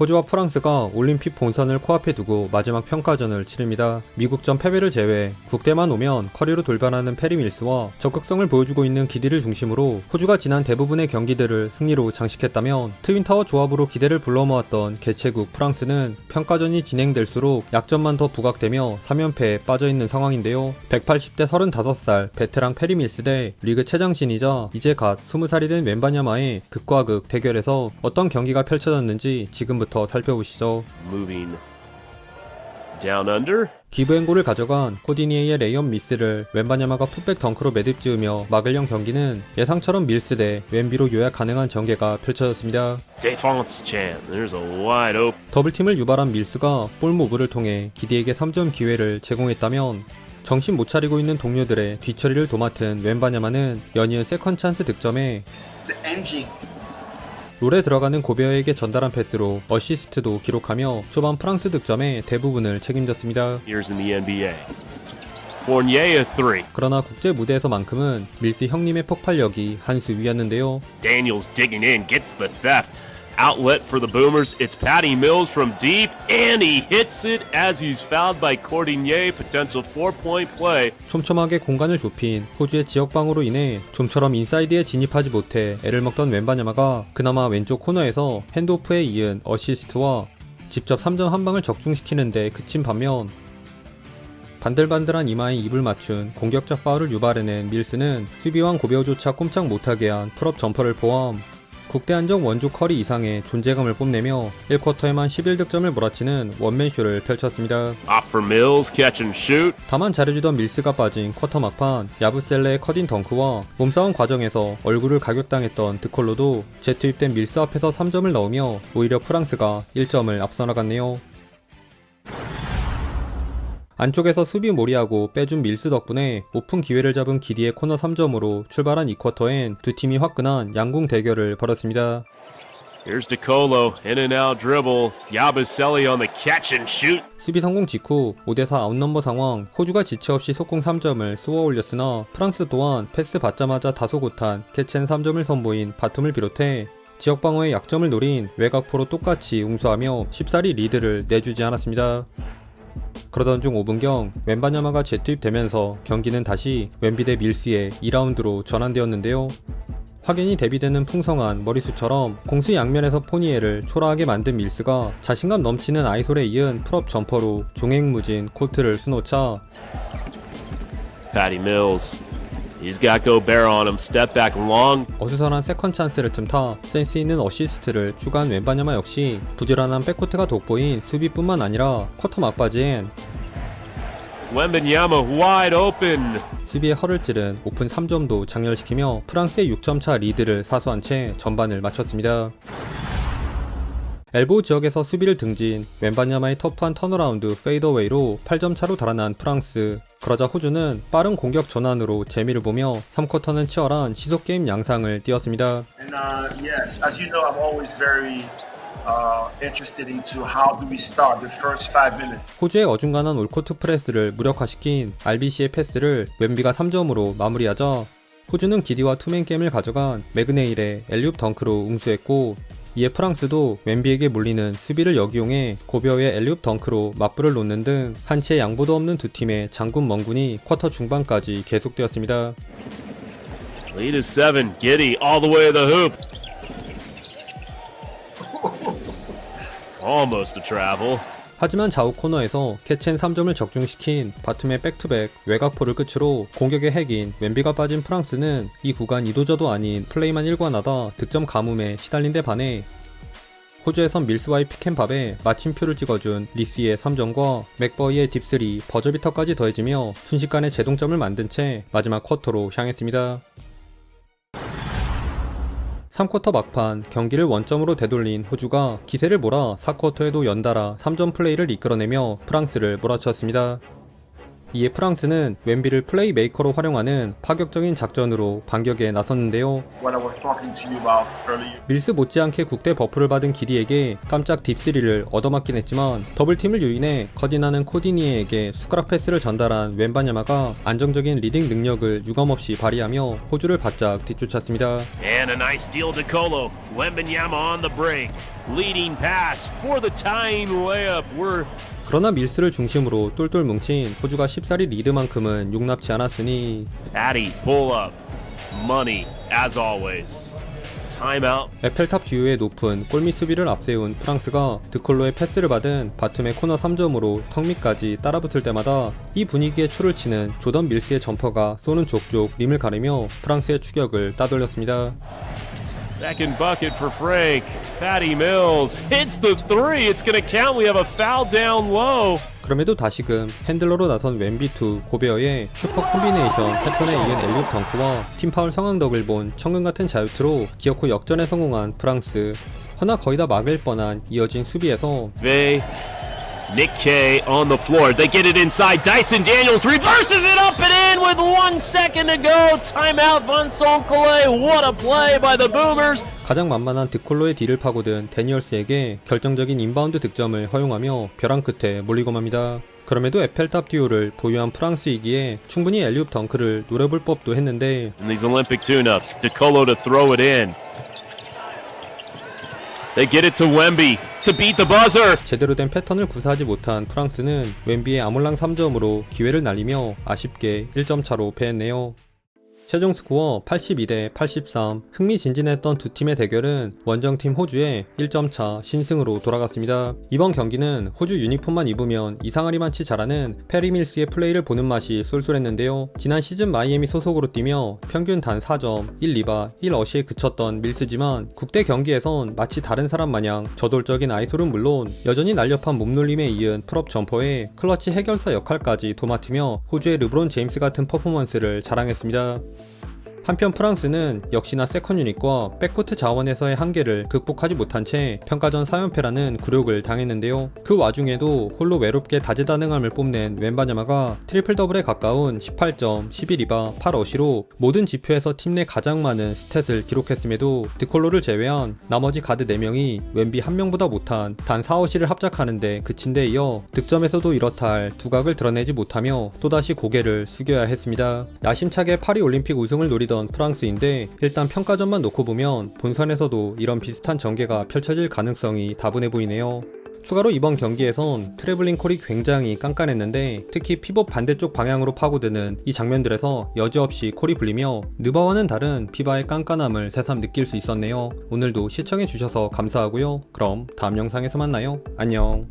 호주와 프랑스가 올림픽 본선을 코앞에 두고 마지막 평가전을 치릅니다. 미국전 패배를 제외 국대만 오면 커리로 돌변하는 페리 밀스와 적극성을 보여주고 있는 기디를 중심으로 호주가 지난 대부분의 경기들을 승리로 장식했다면 트윈타워 조합으로 기대를 불러모았던 개최국 프랑스는 평가전이 진행될수록 약점만 더 부각되며 3연패에 빠져있는 상황인데요. 180대 35살 베테랑 페리 밀스 대 리그 최장신이자 이제 갓 20살이 된 웬바냐마의 극과 극 대결에서 어떤 경기가 펼쳐졌는지 지금부터 살펴보시죠. Moving down under. 기브앤골을 가져간 코디니에의 레이언 미스를 웬바냐마가 풋백 덩크로 매듭 지으며 막으려 경기는 예상처럼 밀스 대 웬비로 요약 가능한 전개가 펼쳐졌습니다. Defonce Chan. There's a wide open. 더블팀을 유발한 밀스가 볼 모브를 통해 기디에게 3점 기회를 제공했다면 정신 못 차리고 있는 동료들의 뒤처리를 도맡은 웬바냐마는 연이은 세컨 찬스 득점에 롤에 들어가는 고베어에게 전달한 패스로 어시스트도 기록하며 초반 프랑스 득점의 대부분을 책임졌습니다. Years in the NBA. Fournier a three. 그러나 국제 무대에서만큼은 밀스 형님의 폭발력이 한 수 위였는데요. Daniels digging in, gets the theft. Outlet for the Boomers. It's Patty Mills from deep, and he hits it as he's fouled by Cordinier. Potential 4-point play. 촘촘하게 공간을 좁힌 호주의 지역방으로 인해 좀처럼 인사이드에 진입하지 못해 애를 먹던 웬바냐마가 그나마 왼쪽 코너에서 핸드오프에 이은 어시스트와 직접 3점 한 방을 적중시키는데 그친 반면 반들반들한 이마에 입을 맞춘 공격적 파울을 유발해낸 밀스는 수비왕 고베어조차 꼼짝 못하게 한 풀업 점퍼를 포함 국대 한정 원조 커리 이상의 존재감을 뽐내며 1쿼터에만 11득점을 몰아치는 원맨쇼를 펼쳤습니다. Off for Mills, catch and shoot. 다만 잘해주던 밀스가 빠진 쿼터 막판 야브셀레의 커딘 덩크와 몸싸움 과정에서 얼굴을 가격당했던 드콜로도 재투입된 밀스 앞에서 3점을 넣으며 오히려 프랑스가 1점을 앞서 나갔네요. 안쪽에서 수비 몰이하고 빼준 밀스 덕분에 오픈 기회를 잡은 기디의 코너 3점으로 출발한 2쿼터엔 두 팀이 화끈한 양궁 대결을 벌였습니다. Here's DeColo, in and out dribble. Yabusele on the catch and shoot. 수비 성공 직후 5대4 아웃넘버 상황, 호주가 지체 없이 속공 3점을 쏘아 올렸으나 프랑스 또한 패스 받자마자 다소곳한 캐치앤 3점을 선보인 바툼을 비롯해 지역 방어의 약점을 노린 외곽포로 똑같이 웅수하며 쉽사리 리드를 내주지 않았습니다. 그러던 중 5분경 웬바냐마가 재투입되면서 경기는 다시 웬비 대 밀스의 2라운드로 전환되었는데요. 확연히 대비되는 풍성한 머리숱처럼 공수 양면에서 포니에를 초라하게 만든 밀스가 자신감 넘치는 아이솔에 이은 풀업 점퍼로 종횡무진 코트를 수놓자 Patty Mills. He's got Gobert on him. Step back long. 어수선한 세컨 찬스를 틈타 센스 있는 어시스트를 추가한 웬바냐마 역시 부지런한 백코트가 돋보인 수비뿐만 아니라 쿼터 막바지엔 Wembanyama wide open. 수비의 허를 찌른 오픈 3점도 장렬시키며 프랑스의 6점차 리드를 사수한 채 전반을 마쳤습니다. 엘보우 지역에서 수비를 등진 웬바냐마의 터프한 턴어라운드 페이더웨이로 8점 차로 달아난 프랑스. 그러자 호주는 빠른 공격 전환으로 재미를 보며 3쿼터는 치열한 시속게임 양상을 띄웠습니다. And yes, as you know, I'm always very interested into how do we start the first 5 minutes. 호주의 어중간한 올코트 프레스를 무력화시킨 RBC의 패스를 웬비가 3점으로 마무리하자 호주는 기디와 투맨 게임을 가져간 매그네일의 엘리웁 덩크로 응수했고 이에 프랑스도 웬비에게 물리는 수비를 역이용해 고베어의 엘리웁 덩크로 맞불을 놓는 등 한치의 양보도 없는 두 팀의 장군 멍군이 쿼터 중반까지 계속되었습니다. Lead is 7. Giddy all the way to the hoop. Almost a travel. 하지만 좌우 코너에서 캐치앤 3점을 적중시킨 바툼의 백투백 외곽포를 끝으로 공격의 핵인 웬비가 빠진 프랑스는 이 구간 이도저도 아닌 플레이만 일관하다 득점 가뭄에 시달린 데 반해 호주에선 밀스와의 픽앤팝에 마침표를 찍어준 리스의 3점과 맥버이의 딥3 버저비터까지 더해지며 순식간에 제동점을 만든 채 마지막 쿼터로 향했습니다. 3쿼터 막판 경기를 원점으로 되돌린 호주가 기세를 몰아 4쿼터에도 연달아 3점 플레이를 이끌어내며 프랑스를 몰아쳤습니다. 이에 프랑스는 웬비를 플레이메이커로 활용하는 파격적인 작전으로 반격에 나섰는데요. What I was talking to you about earlier. 밀스 못지않게 국대 버프를 받은 기디에게 깜짝 딥3를 얻어맞긴 했지만 더블팀을 유인해 커디나는 코디니에게 숟가락 패스를 전달한 웬바냐마가 안정적인 리딩 능력을 유감없이 발휘하며 호주를 바짝 뒤쫓았습니다. And a nice steal to Colo. Wembanyama on the break. leading pass for the tying layup. 그러나 밀스를 중심으로 똘똘 뭉친 호주가 쉽사리 리드만큼은 용납치 않았으니 Patty, pull up. Money, as always. Timeout. 에펠탑 듀오의 높은 골밑 수비를 앞세운 프랑스가 드콜로의 패스를 받은 바툼의 코너 3점으로 턱 밑까지 따라붙을 때마다 이 분위기에 초를 치는 조던 밀스의 점퍼가 쏘는 족족 림을 가리며 프랑스의 추격을 따돌렸습니다. Second bucket for Frank. Patty Mills hits the three. It's going to count. We have a foul down low. 그럼에도 다시금 핸들러로 나선 웬비2 고베어의 슈퍼 콤비네이션 패턴에 이은 엘리웁 덩크와 팀파울 성황덕을 본 천근같은 자유투로 기어코 역전에 성공한 프랑스. 허나 거의 다 막을 뻔한 이어진 수비에서 Nick Kay on the floor. They get it inside. Dyson Daniels reverses it up and in with 1 second to go. Timeout, Vincent Collet. What a play by the Boomers. 가장 만만한 드콜로의 뒤를 파고든 데니얼스에게 결정적인 인바운드 득점을 허용하며 벼랑 끝에 몰리고 맙니다. 그럼에도 에펠탑 듀오를 보유한 프랑스이기에 충분히 엘리웁 덩크를 노려볼 법도 했는데 And these Olympic tune-ups. DeColo to throw it in. They get it to Wemby to beat the buzzer. 제대로 된 패턴을 구사하지 못한 프랑스는 웬비의 아몰랑 3점으로 기회를 날리며 아쉽게 1점 차로 패했네요. 최종 스코어 82대 83. 흥미진진했던 두 팀의 대결은 원정팀 호주의 1점차 신승으로 돌아갔습니다. 이번 경기는 호주 유니폼만 입으면 이상하리만치 잘하는 페리 밀스의 플레이를 보는 맛이 쏠쏠했는데요. 지난 시즌 마이애미 소속으로 뛰며 평균 단 4점, 1리바, 1어시에 그쳤던 밀스지만 국대 경기에선 마치 다른 사람 마냥 저돌적인 아이솔은 물론 여전히 날렵한 몸놀림에 이은 풀업 점퍼에 클러치 해결사 역할까지 도맡으며 호주의 르브론 제임스 같은 퍼포먼스를 자랑했습니다. 한편 프랑스는 역시나 세컨 유닛과 백코트 자원에서의 한계를 극복하지 못한 채 평가전 4연패라는 굴욕을 당했는데요. 그 와중에도 홀로 외롭게 다재다능함을 뽐낸 웬바냐마가 트리플 더블에 가까운 18점, 11리바, 8어시로 모든 지표에서 팀 내 가장 많은 스탯을 기록했음에도 드콜로를 제외한 나머지 가드 4명이 웬비 1명보다 못한 단 4어시를 합작하는데 그친 데 이어 득점에서도 이렇다 할 두각을 드러내지 못하며 또다시 고개를 숙여야 했습니다. 야심차게 파리 올림픽 우승을 노리던 프랑스인데 일단 평가전만 놓고 보면 본선에서도 이런 비슷한 전개가 펼쳐질 가능성이 다분해 보이네요. 추가로 이번 경기에선 트래블링 콜이 굉장히 깐깐했는데 특히 피벗 반대쪽 방향으로 파고드는 이 장면들에서 여지없이 콜이 불리며 느바와는 다른 피바의 깐깐함을 새삼 느낄 수 있었네요. 오늘도 시청해주셔서 감사하고요. 그럼 다음 영상에서 만나요. 안녕.